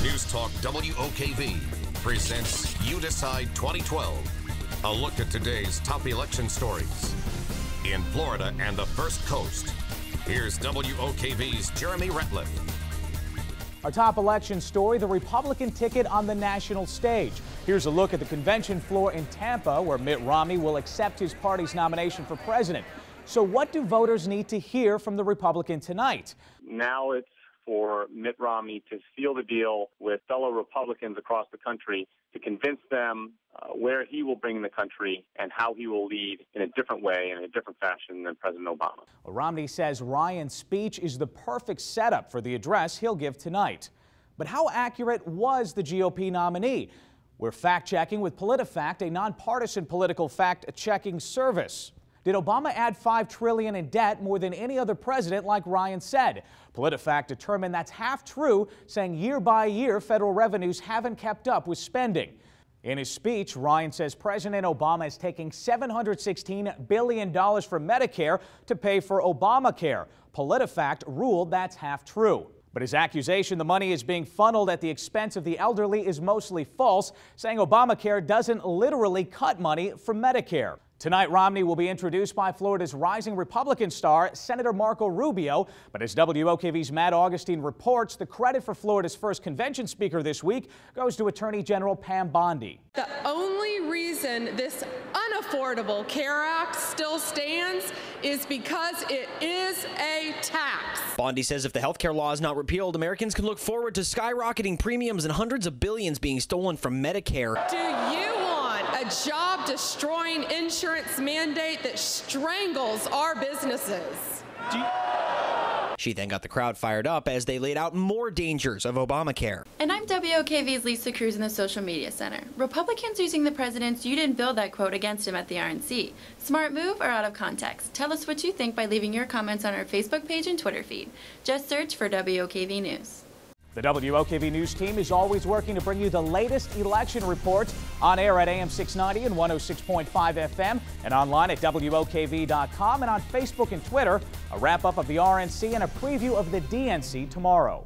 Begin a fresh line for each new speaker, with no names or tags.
News Talk WOKV presents You Decide 2012. A look at today's top election stories in Florida and the First Coast. Here's WOKV's Jeremy Ratliff.
Our top election story, the Republican ticket on the national stage. Here's a look at the convention floor in Tampa, where Mitt Romney will accept his party's nomination for president. So what do voters need to hear from the Republican tonight?
Now it's for Mitt Romney to seal the deal with fellow Republicans across the country to convince them where he will bring the country and how he will lead in a different way, in a different fashion than President Obama.
Well, Romney says Ryan's speech is the perfect setup for the address he'll give tonight. But how accurate was the GOP nominee? We're fact-checking with PolitiFact, a nonpartisan political fact-checking service. Did Obama add $5 trillion in debt, more than any other president, like Ryan said? PolitiFact determined that's half true, saying year by year federal revenues haven't kept up with spending. In his speech, Ryan says President Obama is taking $716 billion from Medicare to pay for Obamacare. PolitiFact ruled that's half true. But his accusation the money is being funneled at the expense of the elderly is mostly false, saying Obamacare doesn't literally cut money from Medicare. Tonight, Romney will be introduced by Florida's rising Republican star, Senator Marco Rubio. But as WOKV's Matt Augustine reports, the credit for Florida's first convention speaker this week goes to Attorney General Pam Bondi.
The only reason this unaffordable CARE Act still stands is because it is a tax.
Bondi says if the health care law is not repealed, Americans can look forward to skyrocketing premiums and hundreds of billions being stolen from Medicare.
Do you want a job-destroying insurance mandate that strangles our businesses?
She then got the crowd fired up as they laid out more dangers of Obamacare.
And I'm WOKV's Lisa Cruz in the Social Media Center. Republicans using the president's "you didn't build that" quote against him at the RNC. Smart move or out of context? Tell us what you think by leaving your comments on our Facebook page and Twitter feed. Just search for WOKV News.
The WOKV News team is always working to bring you the latest election reports on air at AM 690 and 106.5 FM and online at WOKV.com and on Facebook and Twitter. A wrap-up of the RNC and a preview of the DNC tomorrow.